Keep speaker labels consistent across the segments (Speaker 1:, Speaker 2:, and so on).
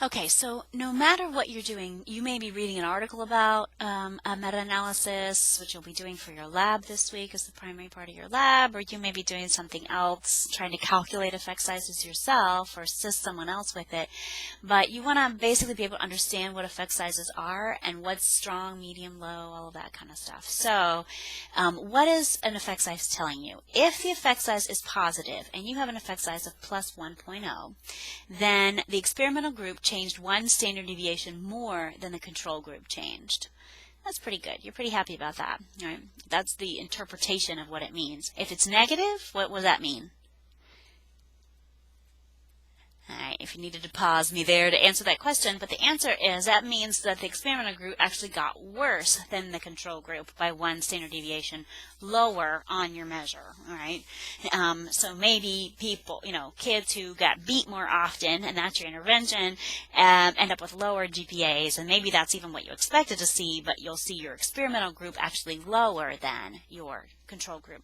Speaker 1: Okay, so no matter what you're doing, you may be reading an article about a meta-analysis, which you'll be doing for your lab this week as the primary part of your lab, or you may be doing something else, trying to calculate effect sizes yourself or assist someone else with it. But you want to basically be able to understand what effect sizes are and what's strong, medium, low, all of that kind of stuff. So what is an effect size telling you? If the effect size is positive and you have an effect size of plus 1.0, then the experimental group changed one standard deviation more than the control group changed. That's pretty good. You're pretty happy about that, right? That's the interpretation of what it means. If it's negative, what does that mean? All right, if you needed to pause me there to answer that question, but the answer is that means that the experimental group actually got worse than the control group by one standard deviation lower on your measure, all right? So maybe people, kids who got beat more often, and that's your intervention, end up with lower GPAs, and maybe that's even what you expected to see, but you'll see your experimental group actually lower than your control group.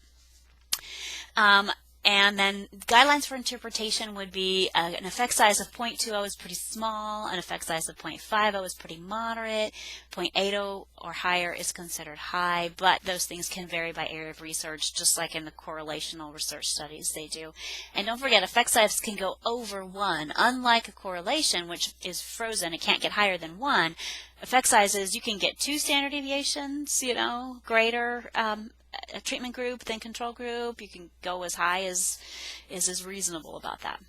Speaker 1: And then guidelines for interpretation would be an effect size of 0.20 is pretty small, an effect size of 0.50 is pretty moderate, 0.80 or higher is considered high, but those things can vary by area of research, just like in the correlational research studies they do. And don't forget, effect size can go over 1. Unlike a correlation, which is frozen, it can't get higher than 1, effect sizes, you can get 2 standard deviations, greater a treatment group than control group. You can go as high as is reasonable about that.